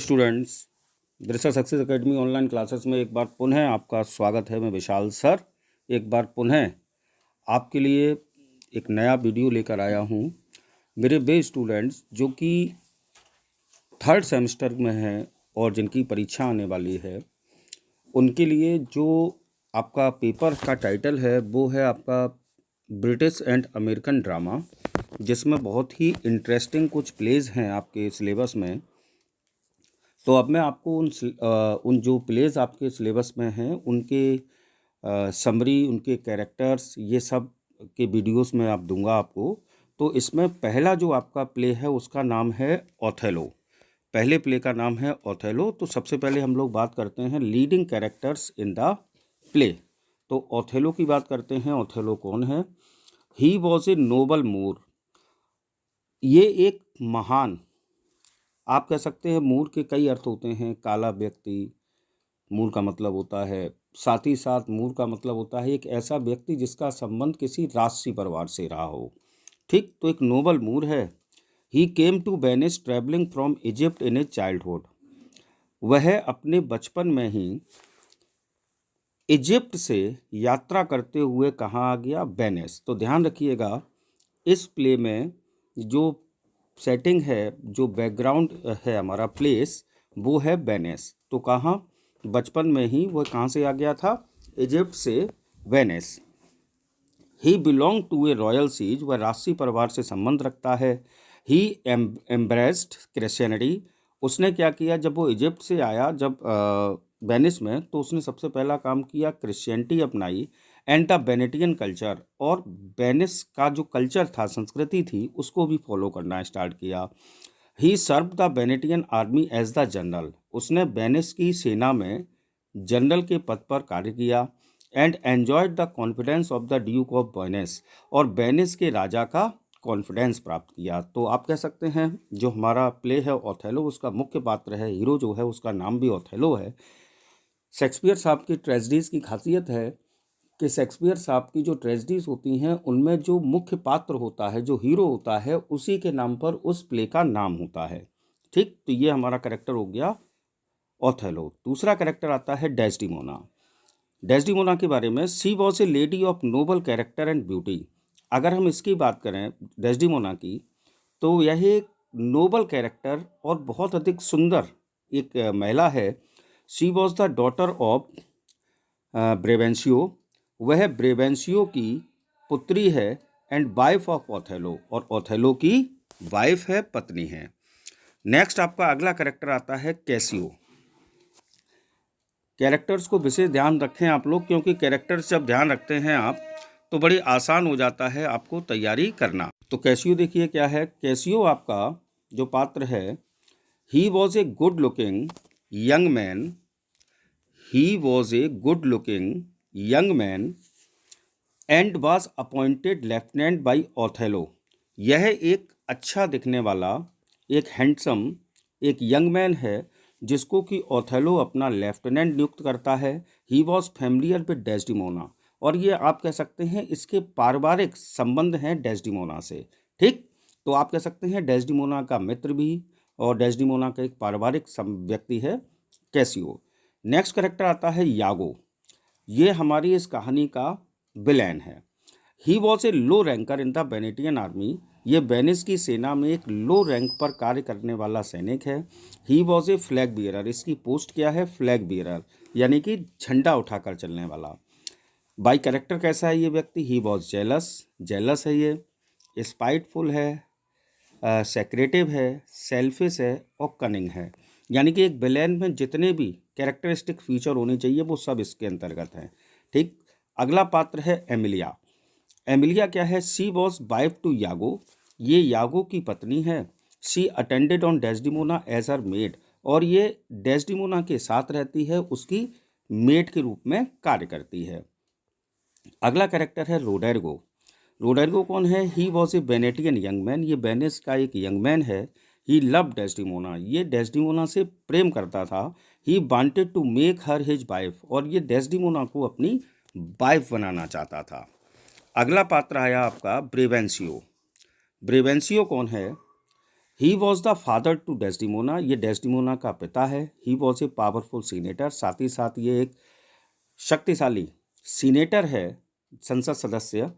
Students, दृश्य success academy online classes में एक बार पुनः आपका स्वागत है। मैं विशाल सर एक बार पुनः आपके लिए एक नया वीडियो लेकर आया हूँ। मेरे वे स्टूडेंट्स जो कि थर्ड सेमेस्टर में हैं और जिनकी परीक्षा आने वाली है, उनके लिए जो आपका पेपर का टाइटल है वो है आपका ब्रिटिश एंड अमेरिकन ड्रामा, जिसमें बहुत ही इंटरेस्टिंग कुछ प्लेज हैं आपके सिलेबस में। तो अब मैं आपको उन जो प्लेज आपके सिलेबस में हैं उनके समरी, उनके कैरेक्टर्स, ये सब के वीडियोस में आप दूंगा आपको। तो इसमें पहला जो आपका प्ले है उसका नाम है ओथेलो। पहले प्ले का नाम है ओथेलो। तो सबसे पहले हम लोग बात करते हैं leading characters in the play. तो ओथेलो की बात करते हैं। ओथेलो कौन है? ही वॉज ए नोबल मूर। ये एक महान, आप कह सकते हैं मूर के कई अर्थ होते हैं। काला व्यक्ति मूर का मतलब होता है, साथ ही साथ मूर का मतलब होता है एक ऐसा व्यक्ति जिसका संबंध किसी राजसी परिवार से रहा हो। ठीक, तो एक नोबल मूर है। He came to Venice travelling from Egypt in a childhood. वह अपने बचपन में ही इजिप्ट से यात्रा करते हुए कहाँ आ गया? वेनिस। तो ध्यान रखिएगा, इस प्ले में जो सेटिंग है, जो बैकग्राउंड है हमारा प्लेस, वो है वेनिस। तो कहाँ? बचपन में ही वो कहाँ से आ गया था? इजिप्ट से Venice. He belong to a royal siege. वह राजसी परिवार से संबंध रखता है। He embraced Christianity. उसने क्या किया जब वो इजिप्ट से आया, जब वेनिस में, तो उसने सबसे पहला काम किया, क्रिश्चियनिटी अपनाई एंड द बेनेटियन कल्चर। और वेनिस का जो कल्चर था, संस्कृति थी, उसको भी फॉलो करना स्टार्ट किया। He serve the Venetian army as the general. उसने वेनिस की सेना में जनरल के पद पर कार्य किया। And enjoyed the confidence of the duke of Venice. और वेनिस के राजा का कॉन्फिडेंस प्राप्त किया। तो आप कह सकते हैं जो हमारा प्ले है ओथेलो, उसका मुख्य पात्र है, हीरो जो है उसका नाम भी ओथेलो है। शेक्सपियर साहब की ट्रेजेडीज़ की खासियत है कि शेक्सपियर साहब की जो ट्रेजेडीज़ होती हैं उनमें जो मुख्य पात्र होता है, जो हीरो होता है, उसी के नाम पर उस प्ले का नाम होता है। ठीक, तो ये हमारा कैरेक्टर हो गया ओथेलो। दूसरा कैरेक्टर आता है डेस्डिमोना। डेस्डिमोना के बारे में, she was a lady of noble character and beauty. अगर हम इसकी बात करें डेस्डिमोना की, तो यह एक नोबल कैरेक्टर और बहुत अधिक सुंदर एक महिला है। She was the daughter of Brabantio. वह ब्रेवेंशियो की पुत्री है एंड वाइफ ऑफ ओथेलो, और ओथेलो की वाइफ है, पत्नी है। नेक्स्ट आपका अगला कैरेक्टर आता है कैसियो। कैरेक्टर्स को विशेष ध्यान रखें आप लोग, क्योंकि कैरेक्टर्स जब ध्यान रखते हैं आप तो बड़ी आसान हो जाता है आपको तैयारी करना। तो कैसियो देखिए क्या है। कैसियो आपका जो पात्र है, he was a good looking young man. He was a good looking young man and was appointed lieutenant by Othello. यह एक अच्छा दिखने वाला, एक हैंडसम, एक यंग मैन है जिसको कि ओथेलो अपना लेफ्टिनेंट नियुक्त करता है। He was familiar with Desdemona. और ये आप कह सकते हैं इसके पारिवारिक संबंध हैं डेस्डिमोना से। ठीक, तो आप कह सकते हैं डेस्डिमोना का मित्र भी, और डेस्डिमोना का एक पारिवारिक व्यक्ति है कैसियो। नेक्स्ट कैरेक्टर आता है यागो। ये हमारी इस कहानी का विलेन है। He was a low ranker in the Venetian army. ये वेनिस की सेना में एक लो रैंक पर कार्य करने वाला सैनिक है। He was A flag bearer. इसकी पोस्ट क्या है? फ्लैग बियरर, यानी कि झंडा उठाकर चलने वाला। बाई कैरेक्टर कैसा है ये व्यक्ति? He was jealous. जेलस है ये, स्पाइटफुल है, सेक्रेटिव है, सेल्फिश है और कनिंग है। यानी कि एक विलेन में जितने भी कैरेक्टरिस्टिक फीचर होने चाहिए वो सब इसके अंतर्गत हैं। ठीक, अगला पात्र है एमिलिया। एमिलिया क्या है? She was wife to Iago. ये यागो की पत्नी है। She attended on Desdemona as her maid. और ये डेस्डिमोना के साथ रहती है, उसकी मेड के रूप में कार्य करती है। अगला कैरेक्टर है रोडेरगो। रोडेरगो कौन है? He was a Venetian young man. ये वेनिस का एक यंग मैन है। He love Desdemona. ये डेस्डिमोना से प्रेम करता था। He wanted to make her his wife. और ये डेस्डिमोना को अपनी वाइफ बनाना चाहता था। अगला पात्र आया आपका ब्रेवेंशियो। ब्रेवेंशियो कौन है? He was the father to Desdemona, ये डेस्डिमोना का पिता है। He was a powerful senator, साथ ही साथ ये एक शक्तिशाली सीनेटर है, संसद सदस्य।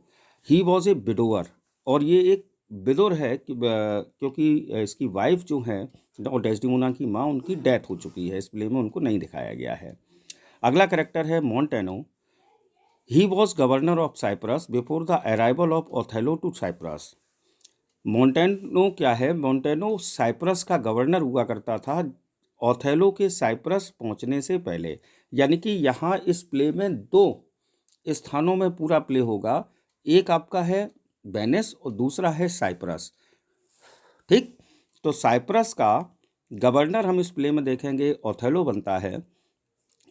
ही वॉज ए विडोअर, और ये एक विदुर है क्योंकि इसकी वाइफ जो है और डेस्डिमोना की माँ, उनकी डेथ हो चुकी है, इस प्ले में उनको नहीं दिखाया गया है। अगला कैरेक्टर है Montano. He was governor of Cyprus before the arrival of Othello to Cyprus. Montano क्या है? मोंटेनो साइप्रस का गवर्नर हुआ करता था ओथेलो के साइप्रस पहुंचने से पहले। यानी कि यहाँ इस प्ले में दो स्थानों में पूरा प्ले होगा, एक आपका है वेनिस और दूसरा है साइप्रस। ठीक, तो साइप्रस का गवर्नर हम इस प्ले में देखेंगे ओथेलो बनता है,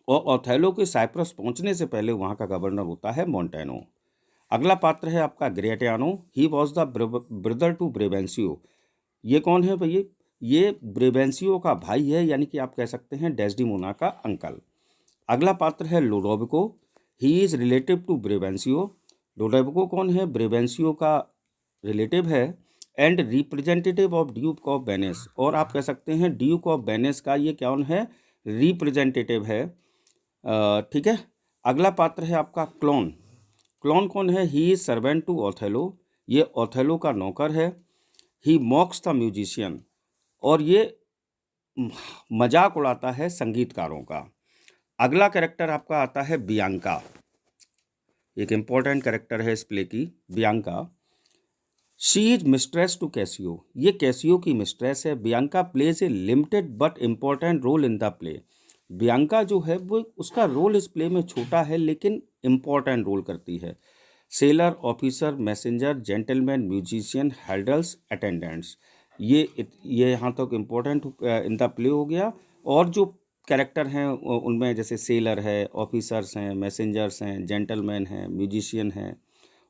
और ओथेलो के साइप्रस पहुंचने से पहले वहाँ का गवर्नर होता है मोंटेनो। अगला पात्र है आपका Gratiano. He was the brother to Brabantio. ये कौन है भैया? ये ब्रेवेंसियो का भाई है, यानी कि आप कह सकते हैं डेस्डिमोना का अंकल। अगला पात्र है Lodovico. He is relative to Brabantio. Lodovico कौन है? ब्रेवेंसियो का रिलेटिव है and representative of duke of Venice, और आप कह सकते हैं ड्यूक ऑफ वेनिस का ये कौन है? रिप्रेजेंटेटिव है। ठीक है। अगला पात्र है आपका क्लोन। क्लोन कौन है? He is servant to Othello, ये ओथेलो का नौकर है। ही मॉक्स द म्यूजिशियन, और ये मजाक उड़ाता है संगीतकारों का। अगला कैरेक्टर आपका आता है बियांका, एक इम्पॉर्टेंट कैरेक्टर है इस प्ले की, Bianca. She is mistress to Cassio, ये कैसियो की मिस्ट्रेस है। Bianca plays a limited but important role in the play. Bianca जो है वो, उसका रोल इस प्ले में छोटा है लेकिन इम्पॉर्टेंट रोल करती है। Sailor, officer, messenger, gentleman, musician, heralds, attendants, ये यहाँ तक इम्पोर्टेंट इन द प्ले हो गया। और जो कैरेक्टर हैं उनमें जैसे सेलर है, ऑफिसर्स हैं, मैसेंजर्स हैं, जेंटलमैन हैं, म्यूजिशियन हैं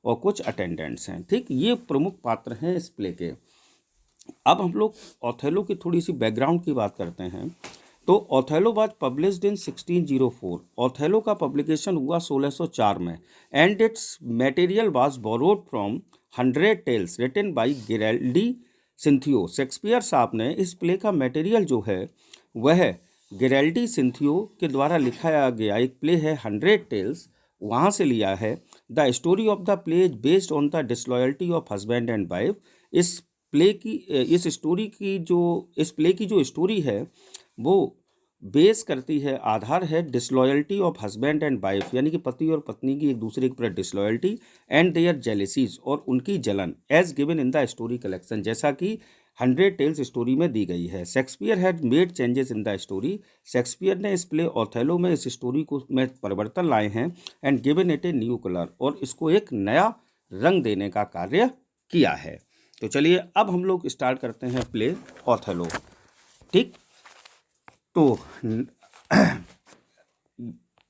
और कुछ अटेंडेंट्स हैं। ठीक, ये प्रमुख पात्र हैं इस प्ले के। अब हम लोग ओथेलो की थोड़ी सी बैकग्राउंड की बात करते हैं। तो Othello was published in 1604। Othello का पब्लिकेशन हुआ 1604 में, and its material was borrowed from 100 tales written by Giraldi Cinthio. Shakespeare साहब ने इस प्ले का मटेरियल जो है वह गिरेल्डी सिंथियो के द्वारा लिखाया गया एक प्ले है 100 टेल्स, वहाँ से लिया है। The story of the play is based on the disloyalty of husband and wife. इस प्ले की जो स्टोरी है वो बेस करती है, आधार है disloyalty of husband and wife, यानी कि पति और पत्नी की एक दूसरे के प्रति डिसलॉयल्टी, एंड देयर जेलेसीज, और उनकी जलन, as given in the story collection, जैसा कि 100 टेल्स स्टोरी में दी गई है। Shakespeare had made changes in the story. Shakespeare ने इस प्ले ओथेलो में इस स्टोरी को में परिवर्तन लाए हैं, and given it a new colour, और इसको एक नया रंग देने का कार्य किया है। तो चलिए अब हम लोग स्टार्ट करते हैं प्ले ओथेलो। ठीक, तो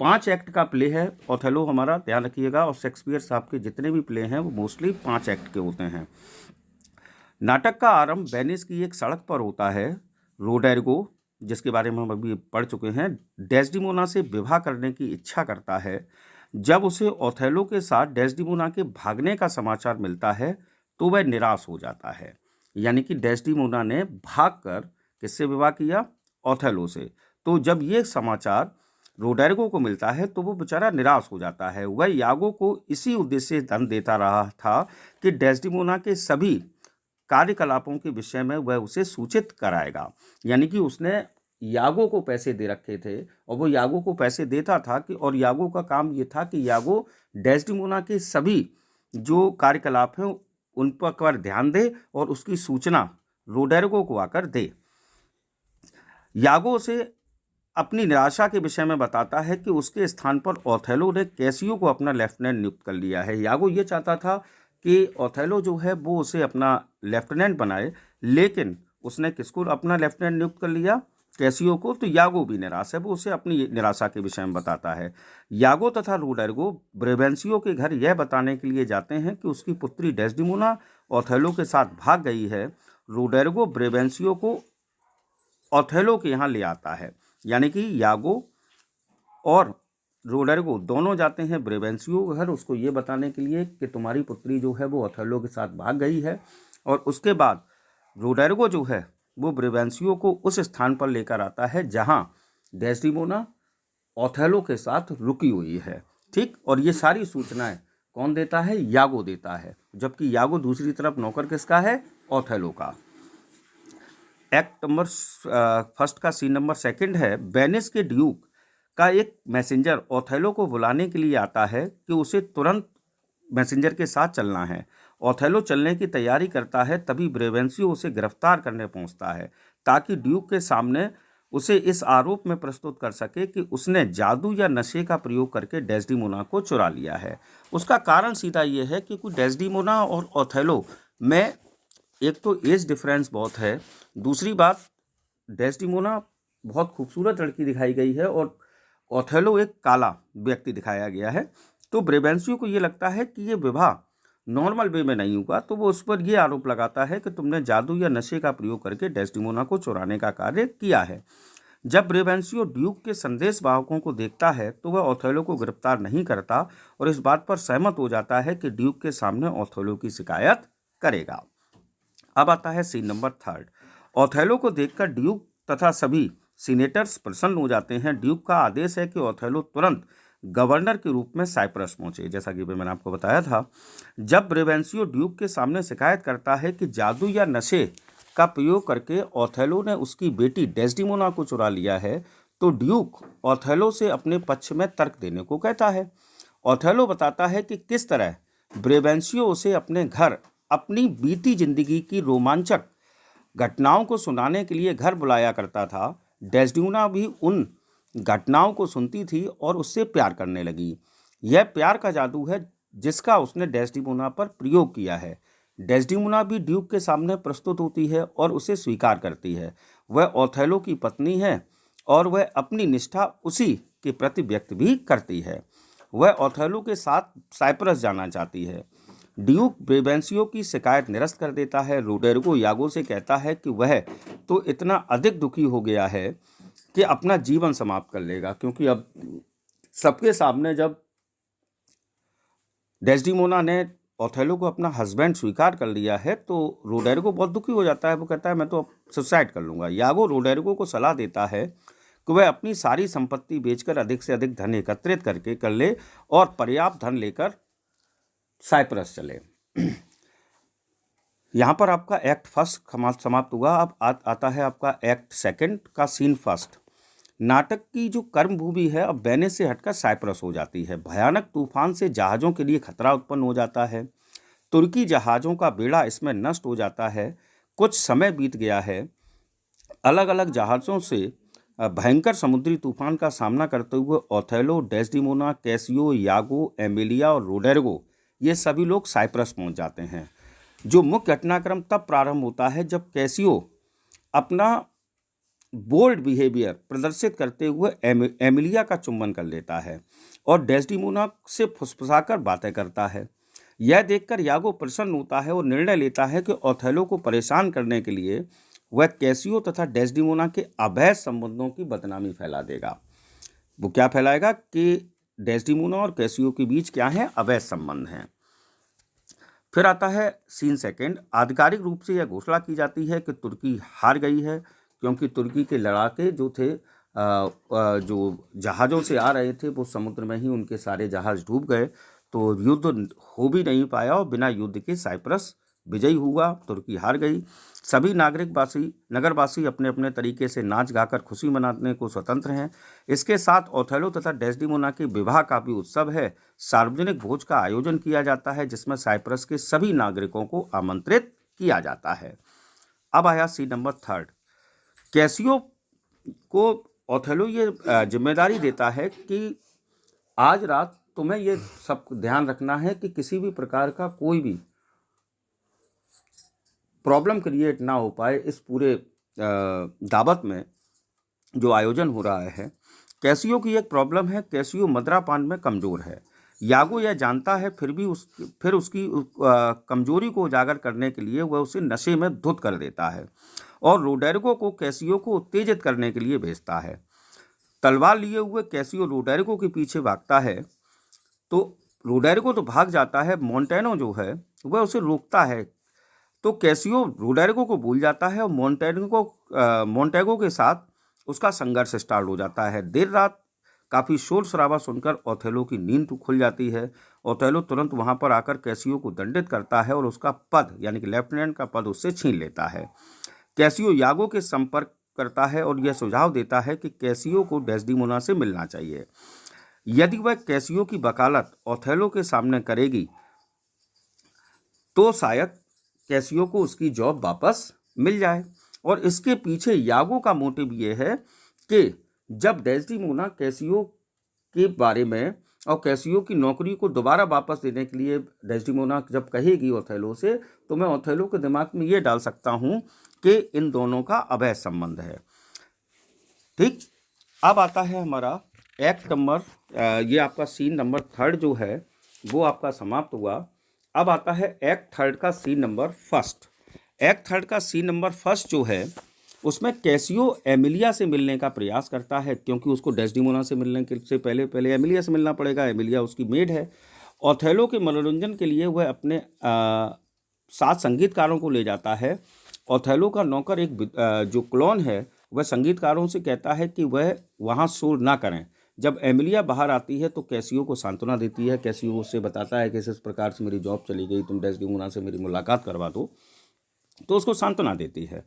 5 एक्ट का प्ले है ओथेलो हमारा, ध्यान रखिएगा। और शेक्सपियर साहब के जितने भी प्ले हैं वो मोस्टली 5 एक्ट के होते हैं। नाटक का आरंभ वेनिस की एक सड़क पर होता है। रोडेरिगो, जिसके बारे में हम अभी पढ़ चुके हैं, डेस्डिमोना से विवाह करने की इच्छा करता है। जब उसे ओथेलो के साथ डेस्डिमोना के भागने का समाचार मिलता है तो वह निराश हो जाता है। यानी कि डेस्डिमोना ने भागकर किससे विवाह किया? ओथेलो से। तो जब ये समाचार रोडेरिगो को मिलता है तो वो बेचारा निराश हो जाता है। वह यागो को इसी उद्देश्य से धन देता रहा था कि डेस्डिमोना के सभी कार्यकलापों के विषय में वह उसे सूचित कराएगा। यानी कि उसने यागो को पैसे दे रखे थे और वो यागो को पैसे देता था कि, और यागो का काम ये था कि यागो डेस्डिमोना के सभी जो कार्यकलाप हैं उन पर ध्यान दे और उसकी सूचना रोडेरिगो को आकर दे। यागो से अपनी निराशा के विषय में बताता है कि उसके स्थान पर ओथेलो ने कैसियो को अपना लेफ्टिनेंट नियुक्त कर लिया है। यागो ये चाहता था कि ओथेलो जो है वो उसे अपना लेफ्टिनेंट बनाए, लेकिन उसने किसको अपना लेफ्टिनेंट नियुक्त कर लिया? कैसियो को। तो यागो भी निराश है, वो उसे अपनी निराशा के विषय में बताता है। यागो तथा रोडेरिगो ब्रेवेंसियो के घर यह बताने के लिए जाते हैं कि उसकी पुत्री डेस्डिमोना ओथेलो के साथ भाग गई है। रोडेरिगो ब्रेवेंसियो को ओथेलो के यहाँ ले आता है, यानी कि यागो और रोडेरिगो दोनों जाते हैं ब्रेवेंसियो के घर उसको ये बताने के लिए कि तुम्हारी पुत्री जो है वो ओथेलो के साथ भाग गई है। और उसके बाद रोडेरिगो जो है वो ब्रेवेंशियो को उस स्थान पर लेकर आता है जहां डेस्डिमोना ओथेलो के साथ रुकी हुई है। ठीक, और ये सारी सूचनाएं कौन देता है? यागो देता है, जबकि यागो दूसरी तरफ नौकर किसका है? ओथेलो का। एक्ट नंबर फर्स्ट का सीन नंबर सेकंड है, वेनिस के ड्यूक का एक मैसेंजर ओथेलो को बुलाने के लिए आता है कि उसे तुरंत मैसेंजर के साथ चलना है। ओथेलो चलने की तैयारी करता है, तभी ब्रेवेंशियो उसे गिरफ्तार करने पहुंचता है ताकि ड्यूक के सामने उसे इस आरोप में प्रस्तुत कर सके कि उसने जादू या नशे का प्रयोग करके डेस्डिमोना को चुरा लिया है। उसका कारण सीधा ये है कि कुछ डेस्डिमोना और ओथेलो में एक तो एज डिफरेंस बहुत है, दूसरी बात डेस्डिमोना बहुत खूबसूरत लड़की दिखाई गई है और ओथेलो एक काला व्यक्ति दिखाया गया है। तो ब्रेवेंशियो को ये लगता है कि ये विवाह नॉर्मल वे में नहीं हुआ, तो वो उस पर यह आरोप लगाता है कि तुमने जादू या नशे का प्रयोग करके डेस्डिमोना को चुराने का कार्य किया है। जब ब्रेवेंशियो ड्यूक के संदेश वाहकों को देखता है तो वह ओथेलो को गिरफ्तार नहीं करता और इस बात पर सहमत हो जाता है कि ड्यूक के सामने ओथेलो की शिकायत करेगा। अब आता है सीन नंबर थर्ड। ओथेलो को देखकर ड्यूक तथा सभी सीनेटर्स प्रसन्न हो जाते हैं। ड्यूक का आदेश है कि ओथेलो तुरंत गवर्नर के रूप में साइप्रस पहुंचे, जैसा कि मैंने आपको बताया था। जब ब्रेवेंशियो ड्यूक के सामने शिकायत करता है कि जादू या नशे का प्रयोग करके ओथेलो ने उसकी बेटी डेस्डिमोना को चुरा लिया है, तो ड्यूक ओथेलो से अपने पक्ष में तर्क देने को कहता है। ओथेलो बताता है कि किस तरह ब्रेवेंशियो उसे अपने घर अपनी बीती जिंदगी की रोमांचक घटनाओं को सुनाने के लिए घर बुलाया करता था। डेस्डिमोना भी उन घटनाओं को सुनती थी और उससे प्यार करने लगी। यह प्यार का जादू है जिसका उसने डेस्डिमोना पर प्रयोग किया है। डेस्डिमोना भी ड्यूक के सामने प्रस्तुत होती है और उसे स्वीकार करती है। वह ओथेलो की पत्नी है और वह अपनी निष्ठा उसी के प्रति व्यक्त भी करती है। वह ओथेलो के साथ साइप्रस जाना चाहती है। ड्यूक ब्रेवेंशियो की शिकायत निरस्त कर देता है। रोडेरिगो यागो से कहता है कि वह तो इतना अधिक दुखी हो गया है कि अपना जीवन समाप्त कर लेगा, क्योंकि अब सबके सामने जब डेस्डिमोना ने ओथेलो को अपना हस्बैंड स्वीकार कर लिया है तो रोडेरिगो बहुत दुखी हो जाता है। वो कहता है मैं तो सुसाइड कर लूँगा। यागो रोडेरिगो को सलाह देता है कि वह अपनी सारी संपत्ति बेचकर अधिक से अधिक धन एकत्रित करके कर ले और पर्याप्त धन लेकर साइप्रस चले। यहाँ पर आपका एक्ट फर्स्ट समाप्त हुआ। अब आता है आपका एक्ट सेकंड का सीन फर्स्ट। नाटक की जो कर्मभूमि है अब वेनिस से हटकर साइप्रस हो जाती है। भयानक तूफान से जहाज़ों के लिए खतरा उत्पन्न हो जाता है। तुर्की जहाज़ों का बेड़ा इसमें नष्ट हो जाता है। कुछ समय बीत गया है। अलग अलग जहाज़ों से भयंकर समुद्री तूफान का सामना करते हुए ओथेलो, डेस्डिमोना, कैसियो, यागो, एमिलिया और रोडेरिगो ये सभी लोग साइप्रस पहुंच जाते हैं। जो मुख्य घटनाक्रम तब प्रारंभ होता है जब कैसियो अपना बोल्ड बिहेवियर प्रदर्शित करते हुए एमिलिया का चुंबन कर लेता है और डेस्डिमोना से फुसफुसाकर बातें करता है। यह देखकर यागो प्रसन्न होता है और निर्णय लेता है कि ओथेलो को परेशान करने के लिए वह कैसियो तथा डेस्डिमोना के अवैध संबंधों की बदनामी फैला देगा। वो क्या फैलाएगा कि डेस्डिमोना और कैसियो के बीच क्या है? अवैध संबंध हैं। फिर आता है सीन सेकंड। आधिकारिक रूप से यह घोषणा की जाती है कि तुर्की हार गई है, क्योंकि तुर्की के लड़ाके जो थे जो जहाज़ों से आ रहे थे वो समुद्र में ही उनके सारे जहाज़ डूब गए, तो युद्ध हो भी नहीं पाया और बिना युद्ध के साइप्रस विजयी हुआ, तुर्की हार गई। सभी नगरवासी अपने अपने तरीके से नाच गाकर खुशी मनाने को स्वतंत्र हैं। इसके साथ ओथेलो तथा डेस्डिमोना के विवाह का भी उत्सव है। सार्वजनिक भोज का आयोजन किया जाता है जिसमें साइप्रस के सभी नागरिकों को आमंत्रित किया जाता है। अब आया सीन नंबर थर्ड। कैसियो को ओथेलो ये जिम्मेदारी देता है कि आज रात तुम्हें ये सब ध्यान रखना है कि किसी भी प्रकार का कोई भी प्रॉब्लम क्रिएट ना हो पाए इस पूरे दावत में जो आयोजन हो रहा है। कैसियो की एक प्रॉब्लम है, कैसियो मदिरापान में कमज़ोर है। यागो यह जानता है, फिर उसकी कमजोरी को उजागर करने के लिए वह उसे नशे में धुत कर देता है और रोडेरिगो को कैसियो को उत्तेजित करने के लिए भेजता है। तलवार लिए हुए कैसियो रोडेरिगो के पीछे भागता है तो रोडेरिगो तो भाग जाता है। मोंटेनो जो है वह उसे रोकता है तो कैसियो रोडेरिको को भूल जाता है और मोंटेगो के साथ उसका संघर्ष स्टार्ट हो जाता है। देर रात काफ़ी शोर शराबा सुनकर ओथेलो की नींद खुल जाती है। ओथेलो तुरंत वहां पर आकर कैसियो को दंडित करता है और उसका पद यानी कि लेफ्टिनेंट का पद उससे छीन लेता है। कैसियो यागो के संपर्क करता है और यह सुझाव देता है कि कैसियो को डेस्डिमोना से मिलना चाहिए। यदि वह कैसियो की वकालत ओथेलो के सामने करेगी तो शायद कैसियो को उसकी जॉब वापस मिल जाए। और इसके पीछे यागो का मोटिव ये है कि जब डेस्डिमोना कैसियो के बारे में और कैसियो की नौकरी को दोबारा वापस देने के लिए डेस्डिमोना जब कहेगी ओथेलो से, तो मैं ओथेलो के दिमाग में ये डाल सकता हूँ कि इन दोनों का अवैध संबंध है। ठीक, अब आता है हमारा एक्ट नंबर, ये आपका सीन नंबर 3 जो है वो आपका समाप्त हुआ। अब आता है एक्ट 3 का सीन नंबर 1। एक्ट 3 का सीन नंबर 1 जो है उसमें कैसियो एमिलिया से मिलने का प्रयास करता है, क्योंकि उसको डेस्डिमोना से मिलने के से पहले एमिलिया से मिलना पड़ेगा। एमिलिया उसकी मेड है। ओथेलो के मनोरंजन के लिए वह अपने 7 संगीतकारों को ले जाता है। ओथेलो का नौकर एक जो क्लोन है वह संगीतकारों से कहता है कि वह वहाँ शोर ना करें। जब एमिलिया बाहर आती है तो कैसियो को सांत्वना देती है। कैसियो उससे बताता है कि इस प्रकार से मेरी जॉब चली गई, तुम डेस्डिमोना से मेरी मुलाकात करवा दो, तो उसको सांत्वना देती है।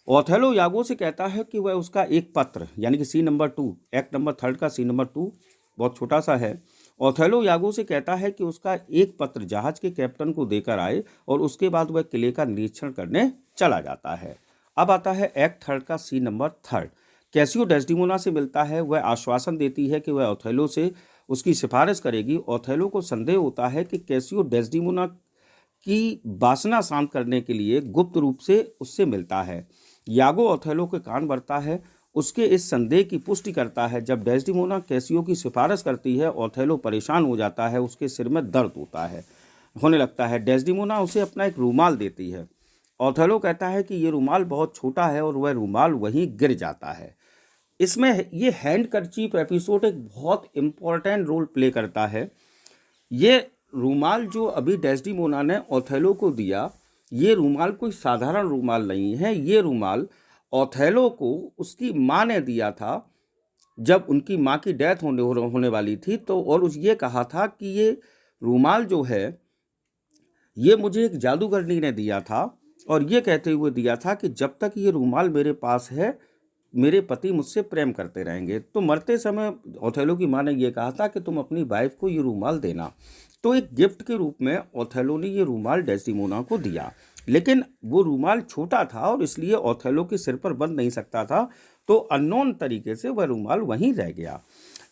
ओथेलो यागो से कहता है कि वह उसका एक पत्र यानी कि सीन नंबर 2, एक्ट नंबर 3 का सीन नंबर 2 बहुत छोटा सा है। ओथेलो यागो से कहता है कि उसका एक पत्र जहाज के कैप्टन को देकर आए और उसके बाद वह किले का निरीक्षण करने चला जाता है। अब आता है एक्ट 3 का सीन नंबर 3। कैसियो डेस्डिमोना से मिलता है। वह आश्वासन देती है कि वह ओथेलो से उसकी सिफारिश करेगी। ओथेलो को संदेह होता है कि कैसियो डेस्डिमोना की वासना शांत करने के लिए गुप्त रूप से उससे मिलता है। यागो ओथेलो के कान भरता है, उसके इस संदेह की पुष्टि करता है। जब डेस्डिमोना कैसियो की सिफारिश करती है, ओथेलो परेशान हो जाता है, उसके सिर में दर्द होने लगता है। डेस्डिमोना उसे अपना एक रूमाल देती है। ओथेलो कहता है कि ये रूमाल बहुत छोटा है और वह रूमाल वहीं गिर जाता है। इसमें ये हैंड कर्चीफ एपिसोड एक बहुत इम्पॉर्टेंट रोल प्ले करता है। ये रूमाल जो अभी डेस्डिमोना ने ओथेलो को दिया, ये रूमाल कोई साधारण रूमाल नहीं है। ये रूमाल ओथेलो को उसकी माँ ने दिया था जब उनकी माँ की डेथ होने वाली थी। तो और ये कहा था कि ये रूमाल जो है ये मुझे एक जादूगरनी ने दिया था और ये कहते हुए दिया था कि जब तक ये रूमाल मेरे पास है मेरे पति मुझसे प्रेम करते रहेंगे। तो मरते समय ओथेलो की माँ ने ये कहा था कि तुम अपनी वाइफ को ये रूमाल देना। तो एक गिफ्ट के रूप में ओथेलो ने ये रूमाल डेस्डिमोना को दिया, लेकिन वो रूमाल छोटा था और इसलिए ओथेलो के सिर पर बंध नहीं सकता था, तो अननोन तरीके से वह रूमाल वहीं रह गया।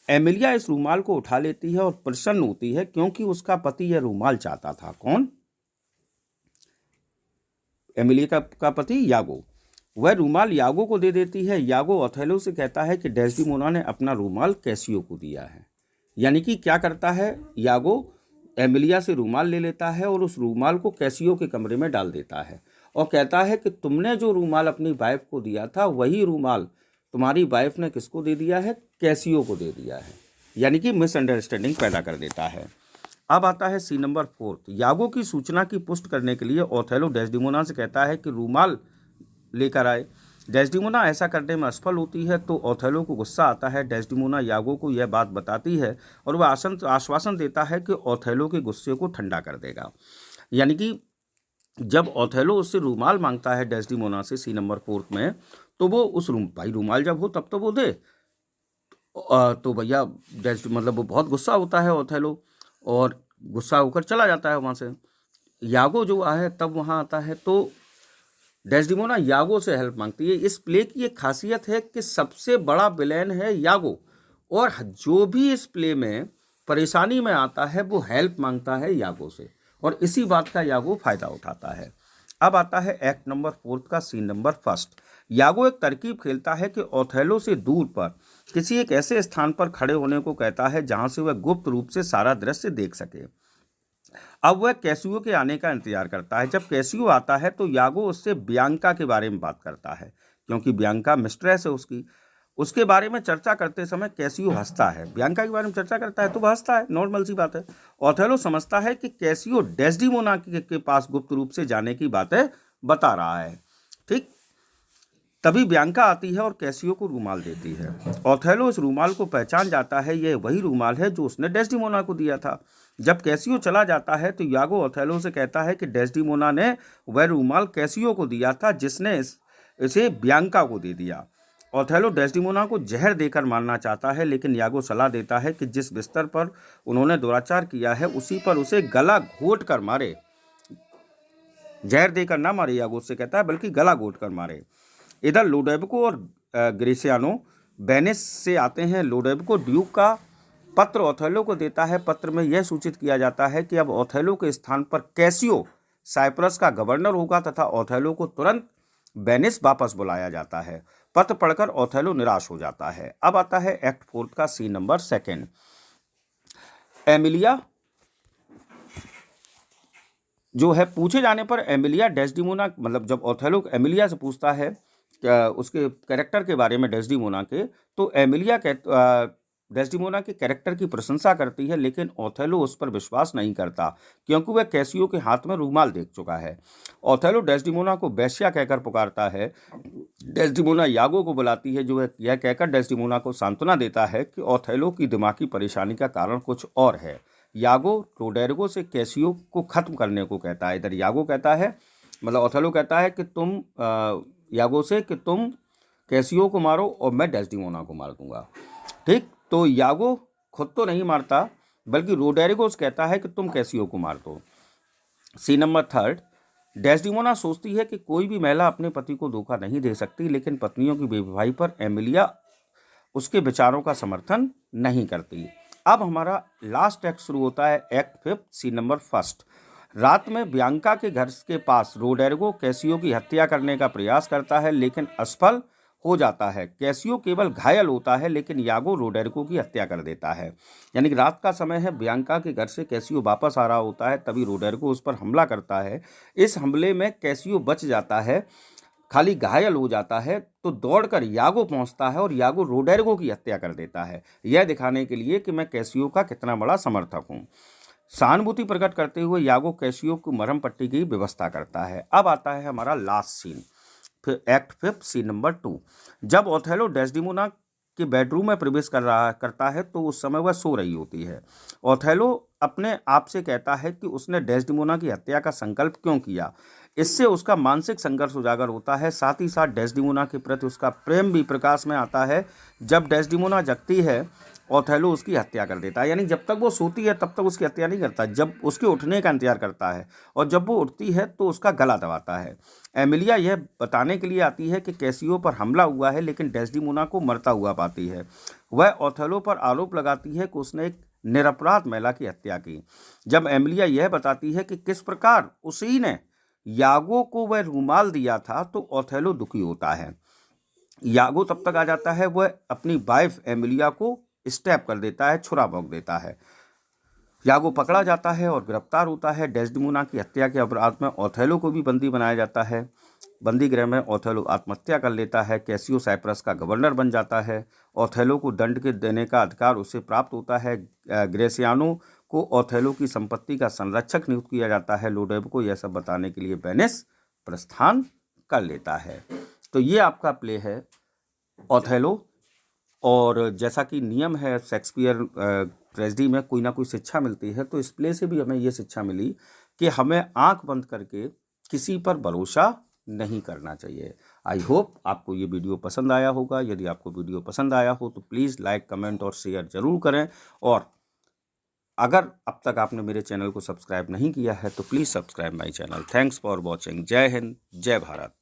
एमिलिया इस रूमाल को उठा लेती है और प्रसन्न होती है क्योंकि उसका पति यह रूमाल चाहता था। कौन? एमिलिया का पति यागो। वह रूमाल यागो को दे देती है। यागो ओथेलो से कहता है कि डेस्डिमोना ने अपना रूमाल कैसियो को दिया है। यानी कि क्या करता है यागो, एमिलिया से रूमाल ले लेता है और उस रूमाल को कैसियो के कमरे में डाल देता है और कहता है कि तुमने जो रूमाल अपनी वाइफ को दिया था वही रूमाल तुम्हारी वाइफ ने किसको दे दिया है? कैसियो को दे दिया है। यानी कि मिसअंडरस्टैंडिंग पैदा कर देता है। अब आता है सीन नंबर 4। यागो की सूचना की पुष्टि करने के लिए ओथेलो डेस्डिमोना से कहता है कि रूमाल लेकर आए। डेस्डिमोना ऐसा करने में असफल होती है तो ओथेलो को गुस्सा आता है। डेस्डिमोना यागो को यह बात बताती है और वह आश्वासन देता है कि ओथेलो के गुस्से को ठंडा कर देगा। यानी कि जब ओथेलो उससे रूमाल मांगता है डेस्डिमोना से सीन नंबर 4 में, तो वो उस भाई रूमाल जब हो तब तो वो दे। तो भैया मतलब वो बहुत गुस्सा होता है ओथेलो और गुस्सा होकर चला जाता है वहाँ से। यागो जो है तब वहाँ आता है तो डेस्डिमोना यागो से हेल्प मांगती है। इस प्ले की एक खासियत है कि सबसे बड़ा विलेन है यागो और जो भी इस प्ले में परेशानी में आता है वो हेल्प मांगता है यागो से और इसी बात का यागो फायदा उठाता है। अब आता है एक्ट नंबर 4 का सीन नंबर 1। यागो एक तरकीब खेलता है कि ओथेलो से दूर पर किसी एक ऐसे स्थान पर खड़े होने को कहता है जहां से वह गुप्त रूप से सारा दृश्य देख सके। अब वह कैसियो के आने का इंतजार करता है। जब कैसियो आता है तो यागो उससे बियांका के बारे में बात करता है क्योंकि बियांका मिस्ट्रेस है उसकी। उसके बारे में चर्चा करते समय कैसियो हंसता है। बियांका के बारे में चर्चा करता है तो वह हंसता है, नॉर्मल सी बात है। ओथेलो समझता है कि कैसियो डेस्डिमोना के पास गुप्त रूप से जाने की बातें बता रहा है। ठीक, तभी बियांका आती है और कैसियो को रूमाल देती है। ओथेलो इस रूमाल को पहचान जाता है, यह वही रूमाल है जो उसने डेस्डिमोना को दिया था। जब कैसियो चला जाता है तो यागो ओथेलो से कहता है कि डेस्डिमोना ने वह रूमाल कैसियो को दिया था जिसने इसे बियांका को दे दिया। ओथेलो डेस्डिमोना को जहर देकर मारना चाहता है, लेकिन यागो सलाह देता है कि जिस बिस्तर पर उन्होंने दुराचार किया है उसी पर उसे गला घोट कर मारे। जहर देकर ना मारे, यागो उससे कहता है, बल्कि गला घोट कर मारे। इधर लोडोविको और ग्रेसियानो वेनिस से आते हैं। लोडोविको ड्यूक का पत्र ओथेलो को देता है। पत्र में यह सूचित किया जाता है कि अब ओथेलो के स्थान पर कैसियो साइप्रस का गवर्नर होगा तथा ओथेलो को तुरंत वेनिस वापस बुलाया जाता है। पत्र पढ़कर ओथेलो निराश हो जाता है। अब आता है एक्ट 4 का सीन नंबर 2। एमिलिया जो है, पूछे जाने पर एमिलिया डेस्डिमोना, मतलब जब ओथेलो एमिलिया से पूछता है उसके कैरेक्टर के बारे में डेस्डिमोना के, तो एमिलिया डेस्डिमोना के कैरेक्टर की प्रशंसा करती है, लेकिन ओथेलो उस पर विश्वास नहीं करता क्योंकि वह कैसियो के हाथ में रूमाल देख चुका है। ओथेलो डेस्डिमोना को वेश्या कहकर पुकारता है। डेस्डिमोना यागो को बुलाती है, जो यह कहकर डेस्डिमोना को सांत्वना देता है कि ओथेलो की दिमागी परेशानी का कारण कुछ और है। यागो रोडेरिगो से कैसियो को खत्म करने को कहता है। इधर यागो कहता है, मतलब ओथेलो कहता है कि तुम यागो से कि तुम कैसियो को मारो और मैं डेस्डिमोना को मार दूंगा। ठीक, तो यागो खुद तो नहीं मारता, बल्कि रोडेरिगो से कहता है कि तुम कैसियो को मार दो। Scene number 3। डेस्डिमोना सोचती है कि कोई भी महिला अपने पति को धोखा नहीं दे सकती, लेकिन पत्नियों की बेवफाई पर एमिलिया उसके विचारों का समर्थन नहीं करती। अब हमारा लास्ट एक्ट शुरू होता है, एक्ट 5 सीन नंबर 1। रात में बियांका के घर के पास रोडेरिगो कैसियो की हत्या करने का प्रयास करता है, लेकिन असफल हो जाता है। कैसियो केवल घायल होता है, लेकिन यागो रोडेरिगो की हत्या कर देता है। यानी कि रात का समय है, बियांका के घर से कैसियो वापस आ रहा होता है, तभी रोडेरिगो उस पर हमला करता है। इस हमले में कैसियो बच जाता है, खाली घायल हो जाता है, तो दौड़कर यागो पहुंचता है और यागो रोडेरिगो की हत्या कर देता है, यह दिखाने के लिए कि मैं कैसियो का कितना बड़ा समर्थक हूं। सहानुभूति प्रकट करते हुए यागो कैसियो को मरहम पट्टी की व्यवस्था करता है। अब आता है हमारा लास्ट सीन, फिर एक्ट 5 सीन नंबर 2। जब ओथेलो डेस्डिमोना के बेडरूम में प्रवेश करता है तो उस समय वह सो रही होती है। ओथेलो अपने आप से कहता है कि उसने डेस्डिमोना की हत्या का संकल्प क्यों किया। इससे उसका मानसिक संघर्ष उजागर होता है, साथ ही साथ डेस्डिमोना के प्रति उसका प्रेम भी प्रकाश में आता है। जब डेस्डिमोना जगती है, ओथेलो उसकी हत्या कर देता है। यानी जब तक वो सोती है तब तक उसकी हत्या नहीं करता, जब उसके उठने का इंतजार करता है, और जब वो उठती है तो उसका गला दबाता है। एमिलिया यह बताने के लिए आती है कि कैसियो पर हमला हुआ है, लेकिन डेस्डिमोना को मरता हुआ पाती है। वह ओथेलो पर आरोप लगाती है कि उसने एक निरपराध महिला की हत्या की। जब एमिलिया यह बताती है कि किस प्रकार उसी ने यागो को वह रूमाल दिया था, तो ओथेलो दुखी होता है। यागो तब तक आ जाता है, वह अपनी वाइफ एमिलिया को स्टैप कर देता है, छुरा भोंक देता है। यागो पकड़ा जाता है और गिरफ्तार होता है। डेस्डिमोना की हत्या के अपराध में ओथेलो को भी बंदी बनाया जाता है। बंदी गृह में ओथेलो आत्महत्या कर लेता है। कैसियो साइप्रस का गवर्नर बन जाता है। ओथेलो को दंड के देने का अधिकार उसे प्राप्त होता है। ग्रेसियानो को ओथेलो की संपत्ति का संरक्षक नियुक्त किया जाता है। लोडोविको यह सब बताने के लिए वेनिस प्रस्थान कर लेता है। तो ये आपका प्ले है ओथेलो। और जैसा कि नियम है शेक्सपियर ट्रेजेडी में कोई ना कोई शिक्षा मिलती है, तो इस प्ले से भी हमें ये शिक्षा मिली कि हमें आंख बंद करके किसी पर भरोसा नहीं करना चाहिए। आई होप आपको ये वीडियो पसंद आया होगा। यदि आपको वीडियो पसंद आया हो तो प्लीज़ लाइक, कमेंट और शेयर ज़रूर करें। और अगर अब तक आपने मेरे चैनल को सब्सक्राइब नहीं किया है तो please subscribe my channel. Thanks for watching. जय हिंद, जय भारत।